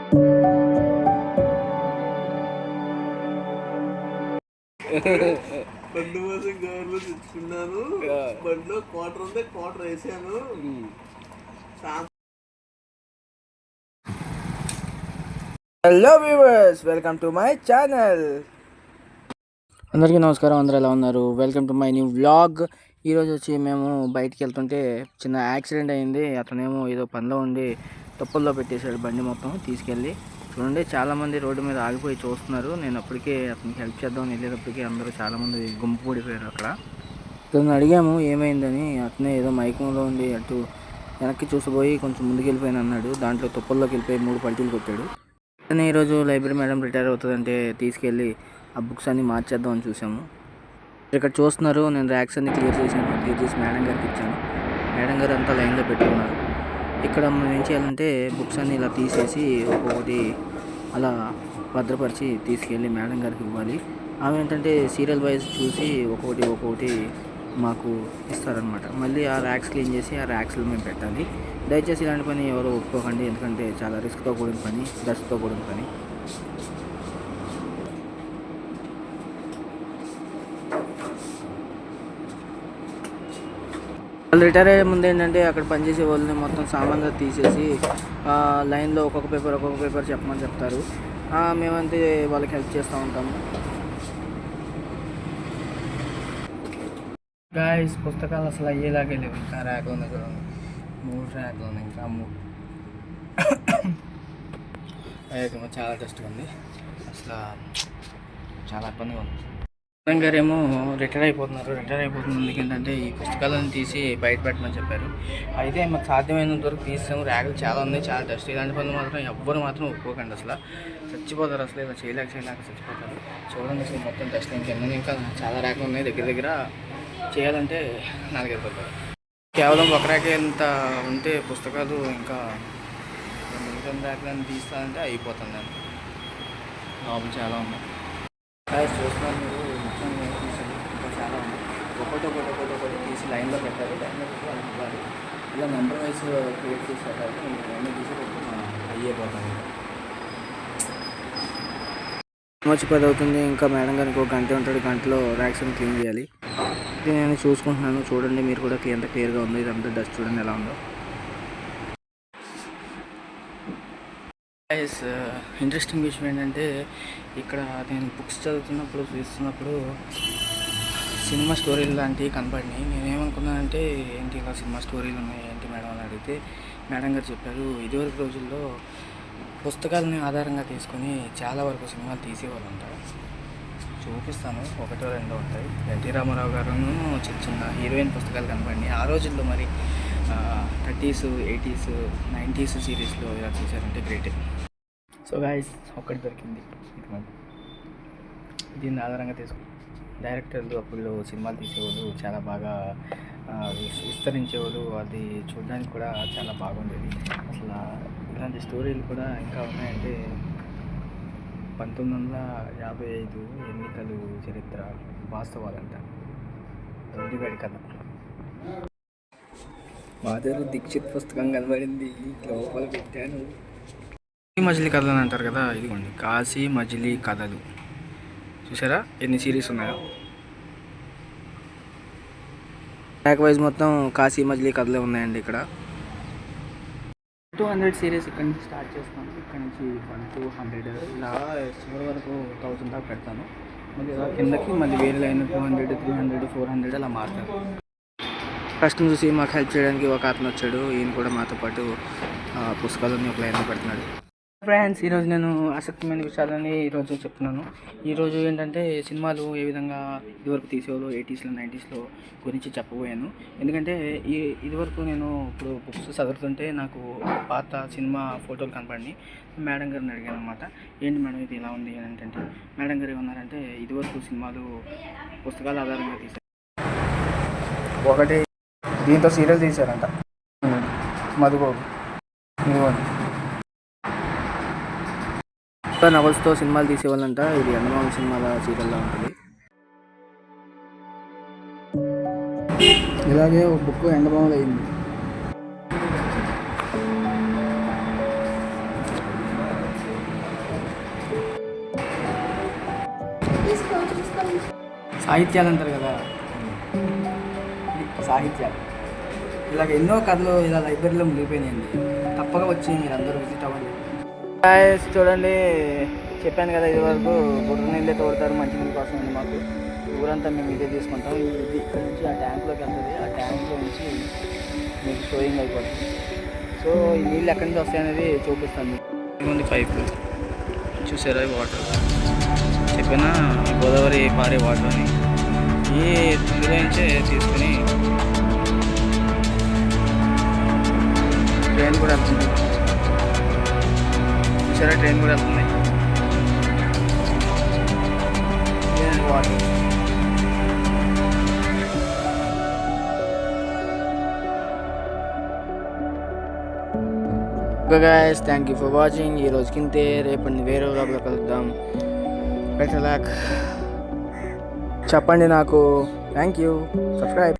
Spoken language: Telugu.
బండి కోసం గవర్లో తెచ్చుకున్నాను. బండిలో క్వార్టర్ ఉంది, క్వార్టర్ వేసాను. Hello viewers, welcome to my channel. అందరికీ నమస్కారం. అందరూ ఎలా ఉన్నారు? Welcome to my new vlog. ఈరోజు వచ్చి మేము బయటికి వెళ్తుంటే చిన్న యాక్సిడెంట్ అయింది. అతనేమో ఏదో పనిలో ఉండి తప్పుల్లో పెట్టేశాడు బండి మొత్తం తీసుకెళ్ళి. చూడండి, చాలామంది రోడ్డు మీద ఆగిపోయి చూస్తున్నారు. నేను అప్పటికే అతనికి హెల్ప్ చేద్దామని వెళ్ళేటప్పటికీ అందరూ చాలామంది గుంపు కూడిపోయారు అక్కడ. అతను అడిగాము ఏమైందని. అతనే ఏదో మైకంలో ఉండి అటు వెనక్కి చూసిపోయి కొంచెం ముందుకు వెళ్ళిపోయాను అన్నాడు. దాంట్లో తుప్పల్లోకి వెళ్ళిపోయి 3 పల్టీలు కొట్టాడు. అతనే ఈరోజు లైబ్రరీ మేడం రిటైర్ అవుతుందంటే తీసుకెళ్ళి ఆ బుక్స్ అన్నీ మార్చేద్దామని చూసాము. ఇక్కడ చూస్తున్నారు, నేను ర్యాక్స్ అన్ని క్లియర్ చేశాను. క్లియర్ చేసి మేడం గారికి ఇచ్చాను. మేడం గారు అంతా లైన్లో పెట్టుకున్నారు. ఇక్కడ మనం ఏం చేయాలంటే బుక్స్ అన్ని ఇలా తీసేసి ఒక్కొక్కటి అలా భద్రపరిచి తీసుకెళ్ళి మేడం గారికి ఇవ్వాలి. ఆమె ఏంటంటే సీరియల్ వైజ్ చూసి ఒక్కొక్కటి మాకు ఇస్తారనమాట. మళ్ళీ ఆ ర్యాక్స్ క్లీన్ చేసి ఆ ర్యాక్స్లో మేము పెట్టాలి. దయచేసి ఇలాంటి పని ఎవరు ఒప్పుకోకండి, ఎందుకంటే చాలా రిస్క్తో కూడిన పని, డస్ట్తో కూడిన పని. వాళ్ళు రిటైర్ అయ్యే ముందు ఏంటంటే అక్కడ పనిచేసే వాళ్ళని మొత్తం సామాన్గా తీసేసి లైన్లో ఒక్కొక్క పేపర్ చెప్పమని చెప్తారు. మేమంతే వాళ్ళకి హెల్ప్ చేస్తూ ఉంటాము. గాయస్, పుస్తకాలు అసలు అయ్యేలాగే లేవు. ఇంకా ర్యాక్లు ఉన్నాయి చూడండి, 3 ర్యాక్లు ఉన్నాయి. ఇంకా 3 చాలా డస్ట్గా ఉంది. అసలు చాలా ఇబ్బందిగా ఉంది. మేడం గారు ఏమో రిటైర్ అయిపోతున్నారు. రిటైర్ ఏంటంటే ఈ పుస్తకాలను తీసి బయట పెట్టమని చెప్పారు. అయితే మాకు సాధ్యమైనంత వరకు తీసాము. ర్యాకులు చాలా ఉన్నాయి, చాలా డస్ట్. ఇలాంటి పనులు మాత్రం ఎవ్వరు మాత్రం ఒప్పుకోకండి. అసలు చచ్చిపోతారు. అసలు ఇలా చేయలేక చచ్చిపోతారు. చూడండి, అసలు మొత్తం డస్ట్ ఇంకా చాలా ర్యాకులు ఉన్నాయి. దగ్గర చేయాలంటే 4-5 పడతారు. కేవలం ఒక ర్యాక్ ఎంత ఉంటే పుస్తకాలు ఇంకా మిగతా ర్యాకులను తీస్తానంటే అయిపోతుంది. లోపల చాలా ఉన్నాయి. చూస్తున్నాను మీరు, మొత్తం తీసాను. ఇంకా చాలా ఉంది. ఒక్కొక్కటి తీసి లైన్లో పెట్టాలి. లైన్లో పెట్టి వాళ్ళకి ఇవ్వాలి. ఇలా నెంబర్ వైజ్ క్రియేట్ చేసి పెట్టాలి. అన్నీ తీసి అయిపోతాను. వచ్చి 10 అవుతుంది. ఇంకా మేడం గారికి 1 గంట ఉంటాడు. గంటలో ర్యాక్స్ అని క్లీన్ చేయాలి. ఇది నేను చూసుకుంటున్నాను. చూడండి మీరు కూడా ఎంత క్లియర్గా ఉందో. ఇదంతా డస్ట్ చూడండి ఎలా ఉందో. గైస్, ఇంట్రెస్టింగ్ విషయం ఏంటంటే ఇక్కడ నేను బుక్స్ చూస్తున్నప్పుడు సినిమా స్టోరీలు లాంటివి కనపడినాయి. నేనేమనుకున్నానంటే ఏంటి ఇలా సినిమా స్టోరీలు ఉన్నాయి ఏంటి మేడం అని అడిగితే మేడం గారు చెప్పారు, ఇదివరకు రోజుల్లో పుస్తకాలని ఆధారంగా తీసుకొని చాలా వరకు సినిమాలు తీసేవాళ్ళు ఉంటారు. చూపిస్తాను, 1-2 ఉంటాయి. ఎన్టీ రామారావు గారు చిన్న హీరోయిన్ పుస్తకాలు కనపడినాయి. ఆ రోజుల్లో మరి 30s, 80s, 90s సిరీస్లో ఇలా చూసారంటే గ్రేట్. సో గాయస్, ఒక్కటి దొరికింది. దీన్ని ఆధారంగా తీసుకుని డైరెక్టర్లు అప్పుడు సినిమాలు తీసేవాళ్ళు, చాలా బాగా విస్తరించేవాళ్ళు. అది చూడడానికి కూడా చాలా బాగుండేది. అసలు ఇలాంటి స్టోరీలు కూడా ఇంకా ఉన్నాయంటే 1955 ఎన్నికలు చరిత్ర వాస్తవాలంట. దొండిగాడి కథ. మాధురి దీక్షిత్ పుస్తకం కనబడింది, లోపల పెట్టాను. మజిలీ కథలు అని అంటారు కదా, ఇదిగోండి కాశీ మజిలీ కథలు. చూసారా ఎన్ని సిరీస్ ఉన్నాయో. ట్రాక్ వైజ్ మొత్తం కాశీ మజిలీ కథలే ఉన్నాయండి. ఇక్కడ 200 సిరీస్ ఇక్కడ నుంచి స్టార్ట్ చేస్తాను. ఇక్కడ నుంచి 1 to 100 ఇలా చివరి వరకు 1000 దాకా పెడతాను. మళ్ళీ ఇలా కిందకి మళ్ళీ వేరే లైన్ 200, 300, 400 అలా మారుతాను. కష్టం చూసి మాకు హెల్ప్ చేయడానికి ఒక అతను వచ్చాడు. ఈయన కూడా మాతో పాటు పుస్తకాలన్నీ ఒక లైన్లో పెడుతున్నాడు. ఫ్రెండ్స్, ఈరోజు నేను ఆసక్తిమైన విషయాలని ఈరోజు చెప్తున్నాను. ఈరోజు ఏంటంటే సినిమాలు ఏ విధంగా ఇదివరకు తీసేవాళ్ళు 80sలో 90sలో గురించి చెప్పబోయాను. ఎందుకంటే ఇదివరకు నేను ఇప్పుడు బుక్స్ చదువుతుంటే నాకు పాత సినిమా ఫోటోలు కనపడి మేడం గారిని అడిగాను అనమాట. ఏంటి మేడం ఇది ఇలా ఉంది అని అంటే మేడం గారు ఏమన్నారంటే ఇదివరకు సినిమాలు పుస్తకాల ఆధారంగా తీశారు. ఒకటి దీంతో సీరియల్ తీశారంట, మధుబాబు. నవల్స్తో సినిమాలు తీసేవాళ్ళంట. ఇది ఎండమామ సినిమాల సీరియల్లో ఉంటుంది. ఇలాగే ఒక బుక్ ఎండమామలు అయింది. సాహిత్యాలు అంటారు కదా, సాహిత్యాలు ఇలాగ ఎన్నో కథలు ఇలా లైబ్రరీలో మునిగిపోయినాయండి. తప్పక వచ్చి మీరు అందరూ విజిట్ అవ్వండి. చూడండి, చెప్పాను కదా ఇది వరకు బుర్ర నీళ్ళే తోడతారు మంచినీళ్ళ కోసం అండి. మాకు ఊరంతా మేము ఇదే తీసుకుంటాం. ఇది ఇక్కడ నుంచి ఆ ట్యాంక్లోకి వెళ్తుంది. ఆ ట్యాంక్లో నుంచి మీకు షోయింగ్ అయిపోతుంది. సో ఈ నీళ్ళు ఎక్కడి నుంచి వస్తాయనేది చూపిస్తాను. ఇదిగోండి పైపు చూసారా, వాటర్ చెప్పినా గోదావరి పారే వాటర్ అని ఈ ఇందులో నుంచే తీసుకుని ట్రైన్ కూడా వెళ్తుంది. చూసారా, ట్రైన్ కూడా వెళ్తుంది. Water okay guys, thank you for watching. ఈ రోజుకింతే, రేపటి వేరే వ్లాగ్లో కలుద్దాం. Better luck. చెప్పండి నాకు. Thank you. సబ్స్క్రైబ్.